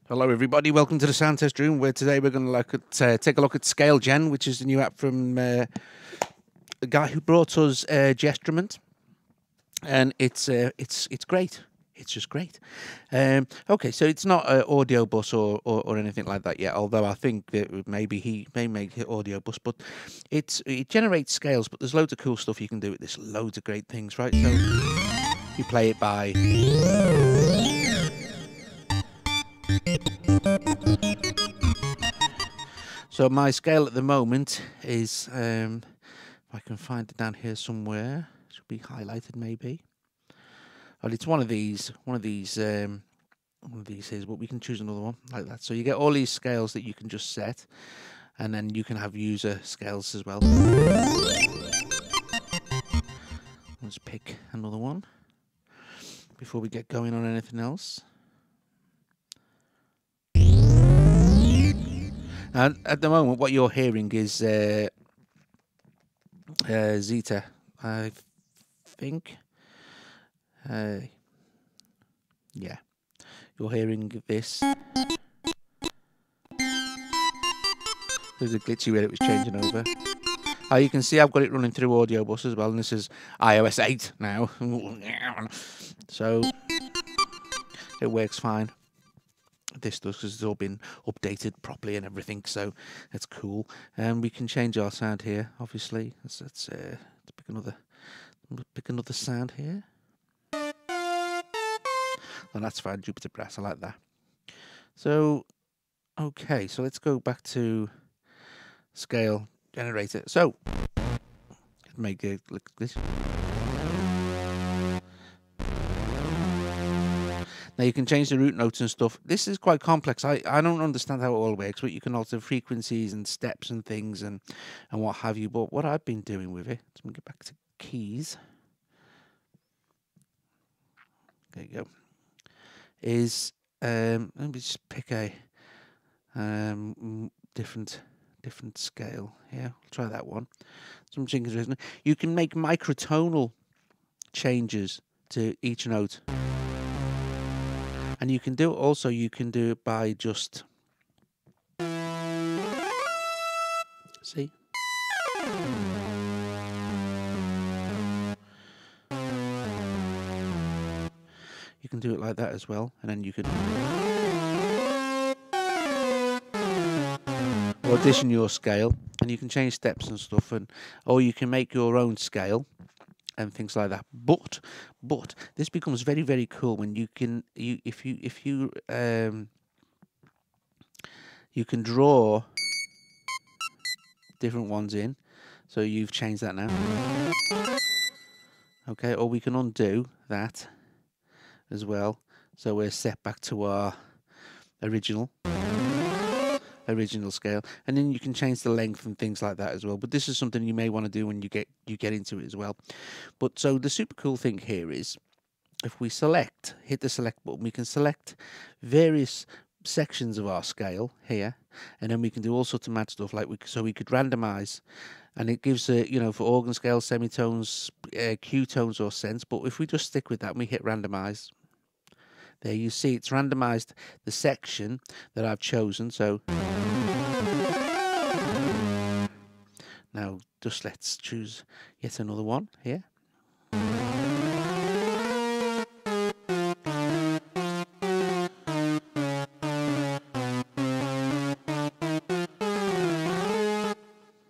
Hello everybody, welcome to the Sound Test Room, where today we're going to take a look at ScaleGen, which is the new app from a guy who brought us Gestrument, and it's great. It's just great. Okay, so it's not an audio bus or anything like that yet, although I think that maybe he may make it audio bus, but it generates scales, but there's loads of cool stuff you can do with this, loads of great things, right? So you play it by... So my scale at the moment is, if I can find it down here somewhere, it should be highlighted maybe. Oh, it's one of these here, but we can choose another one like that. So you get all these scales that you can just set, and then you can have user scales as well. Let's pick another one before we get going on anything else. And at the moment, what you're hearing is Zeta, I think. Yeah, you're hearing this. There's a glitchy where it was changing over. You can see I've got it running through Audio Bus as well, and this is iOS 8 now. So it works fine. This does, because it's all been updated properly and everything, so that's cool. And we can change our sound here, obviously. Let's pick another sound here. Oh, that's fine, Jupiter Brass, I like that. So, okay, so let's go back to Scale Generator. So, make it look this. Now you can change the root notes and stuff. This is quite complex. I don't understand how it all works, but you can alter frequencies and steps and things and what have you. But what I've been doing with it, let me get back to keys. There you go. Is let me just pick a different scale here. I'll try that one. Some jingles. You can make microtonal changes to each note. And you can do it also, you can do it by just, see? You can do it like that as well, and then you can audition your scale, and you can change steps and stuff, or you can make your own scale and things like that. But this becomes very, very cool when you can you can draw different ones in. So you've changed that now. Okay, or we can undo that as well. So we're set back to our original scale, and then you can change the length and things like that as well. But this is something you may want to do when you get into it as well. But so the super cool thing here is, if we hit the select button, we can select various sections of our scale here, and then we can do all sorts of mad stuff. Like we could randomize, and it gives for organ scales, semitones, Q tones, or cents. But if we just stick with that and we hit randomize, there you see it's randomized the section that I've chosen. So now just let's choose yet another one here.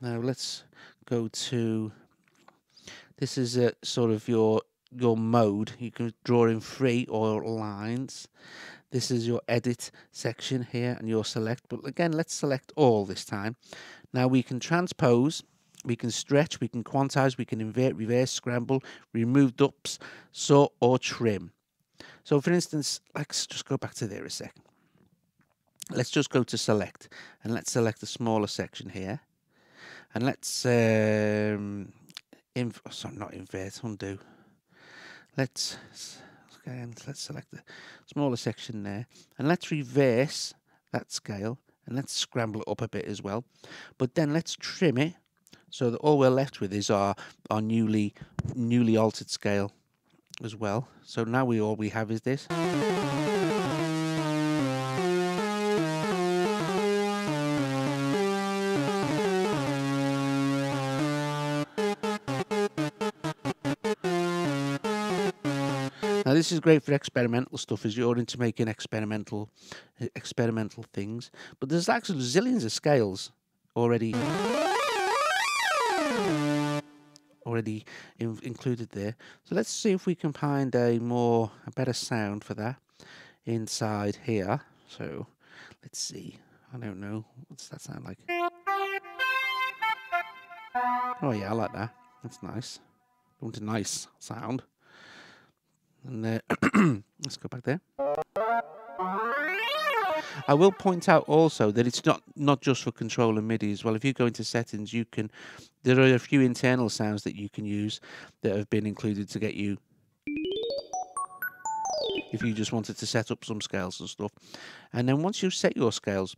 Now let's go to, this is a sort of your mode. You can draw in free or lines. This is your edit section here and your select, but again, let's select all this time. Now we can transpose, we can stretch, we can quantize, we can invert, reverse, scramble, remove dupes, sort, or trim. So for instance, let's just go back to there a second. Let's just go to select, and let's select a smaller section here, and let's sorry, not invert, undo. Let's select the smaller section there, and let's reverse that scale, and let's scramble it up a bit as well. But then let's trim it so that all we're left with is our newly altered scale as well. So now all we have is this. this is great for experimental stuff as you're into making experimental things. But there's actually zillions of scales already included there. So let's see if we can find a better sound for that inside here. So let's see. I don't know. What's that sound like? Oh yeah, I like that. That's nice. I want a nice sound. And let's go back there. I will point out also that it's not just for controlling MIDI as well. If you go into settings, there are a few internal sounds that you can use that have been included to get you, if you just wanted to set up some scales and stuff. And then once you've set your scales,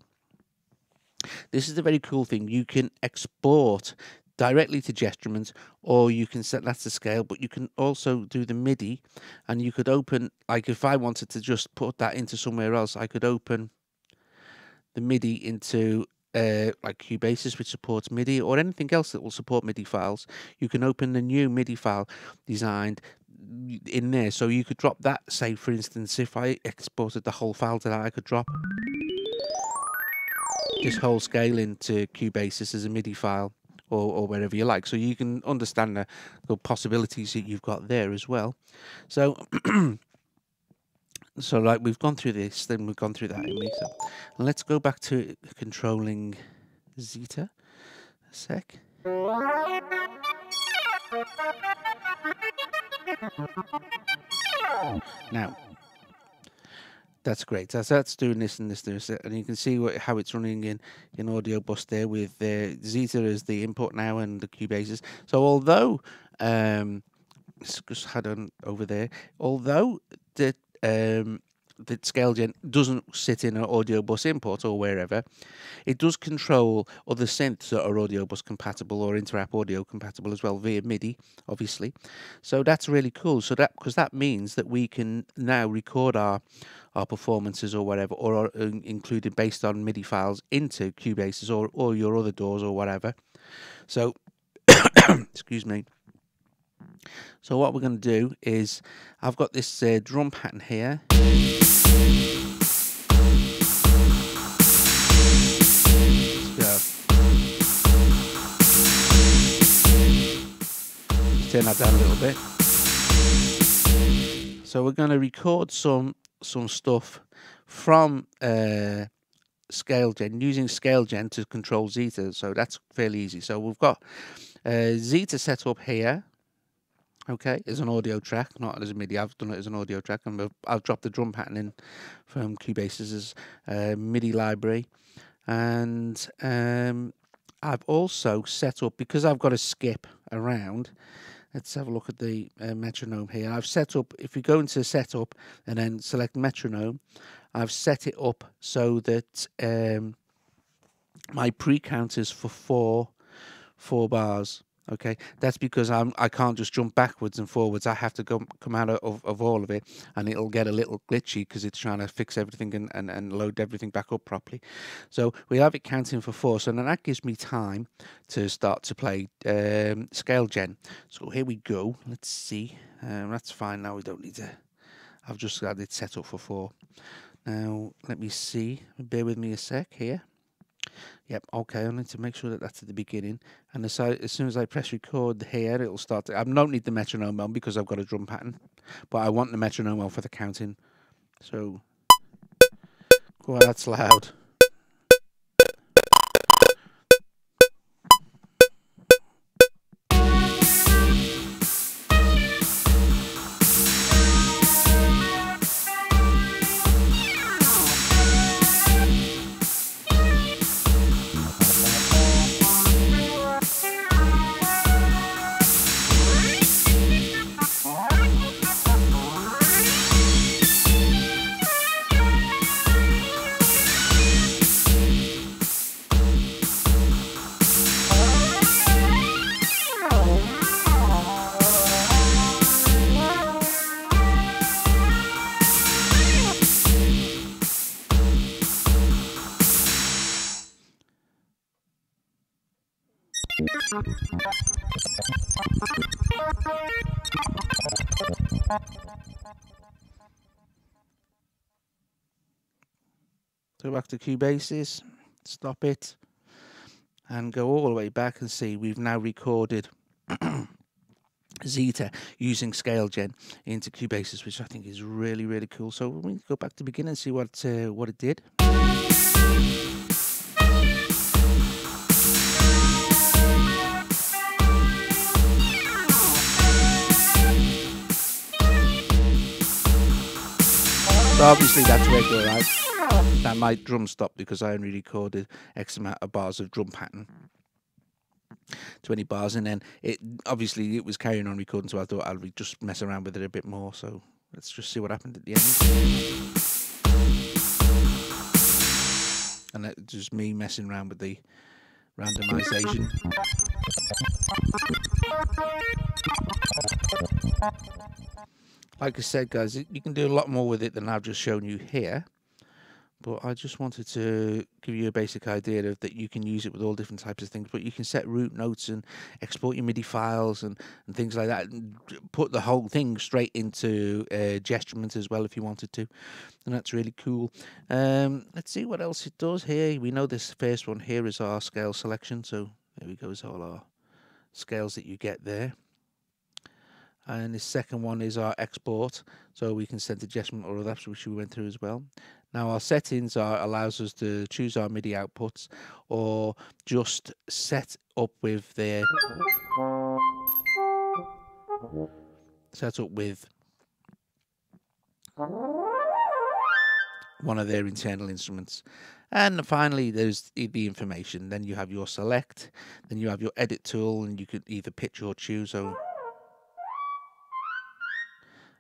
this is the very cool thing. You can export directly to Gestruments, or you can set that to scale, but you can also do the MIDI, and you could open, like if I wanted to just put that into somewhere else, I could open the MIDI into like Cubasis, which supports MIDI, or anything else that will support MIDI files. You can open the new MIDI file designed in there, so you could drop that. Say for instance, if I exported the whole file to that, I could drop this whole scale into Cubasis as a MIDI file, or wherever you like. So you can understand the possibilities that you've got there as well. So so like we've gone through this, then we've gone through that in Mixer. And let's go back to controlling Zeta a sec. Now that's great. That's doing this and this, and you can see how it's running in Audio Bus there with Zeta as the input now and the Cubasis. So although let's just head on over there. Although the ScaleGen doesn't sit in an Audio Bus import or wherever, it does control other synths that are Audio Bus compatible or Interapp Audio compatible as well via MIDI, obviously. So that's really cool. So because that means that we can now record our performances or whatever, or are included based on MIDI files into Cubasis or your other DAWs or whatever. So excuse me. So what we're going to do is, I've got this drum pattern here. Turn that down a little bit. So we're going to record some stuff from ScaleGen, using ScaleGen to control Zeta. So that's fairly easy. So we've got Zeta set up here. Okay, as an audio track, not as a MIDI. I've done it as an audio track, and I've dropped the drum pattern in from Cubasis's MIDI library, and I've also set up, because I've got to skip around. Let's have a look at the metronome here. I've set up, if you go into setup and then select metronome, I've set it up so that my pre-count is for four bars. Okay, that's because I can't just jump backwards and forwards. I have to come out of all of it, and it'll get a little glitchy because it's trying to fix everything and load everything back up properly. So we have it counting for 4. So then that gives me time to start to play ScaleGen. So here we go. Let's see. That's fine now. We don't need to. I've just got it set up for 4. Now let me see. Bear with me a sec here. Yep, okay, I need to make sure that that's at the beginning. And as soon as I press record here, it'll start I don't need the metronome on because I've got a drum pattern. But I want the metronome on for the counting. So, wow, that's loud. go back to Cubase's, stop it, and go all the way back and see we've now recorded Zeta using ScaleGen into Cubase's, which I think is really, really cool. So we go back to the beginning and see what it did. So obviously that's regular, right? That might drum stop because I only recorded X amount of bars of drum pattern. 20 bars, and then it was carrying on recording, so I thought I'll just mess around with it a bit more. So let's just see what happened at the end. And that's just me messing around with the randomization. Like I said, guys, you can do a lot more with it than I've just shown you here. But I just wanted to give you a basic idea of that you can use it with all different types of things. But you can set root notes and export your MIDI files and things like that, and put the whole thing straight into Gestument as well if you wanted to. And that's really cool. Let's see what else it does here. We know this first one here is our scale selection. So there we go, is all our scales that you get there. And the second one is our export, so we can send to Gestument or other apps, which we went through as well. Now our settings allows us to choose our MIDI outputs, or just set up with one of their internal instruments. And finally there's the information. Then you have your select, then you have your edit tool, and you could either pitch or choose. So,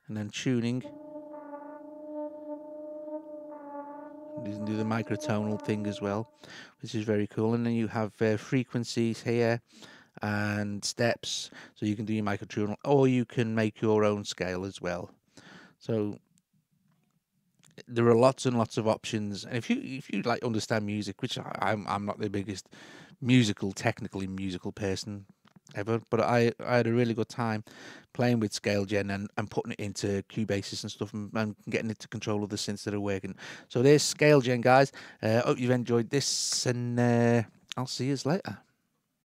and then tuning. You can do the microtonal thing as well, which is very cool. And then you have frequencies here and steps, so you can do your microtonal, or you can make your own scale as well. So there are lots and lots of options. And if you like understand music, which I'm not the biggest technically musical person ever, but I had a really good time playing with ScaleGen and putting it into Cubases and stuff, and getting it to control of the synths that are working. So there's ScaleGen, guys. Hope you've enjoyed this, and I'll see you later.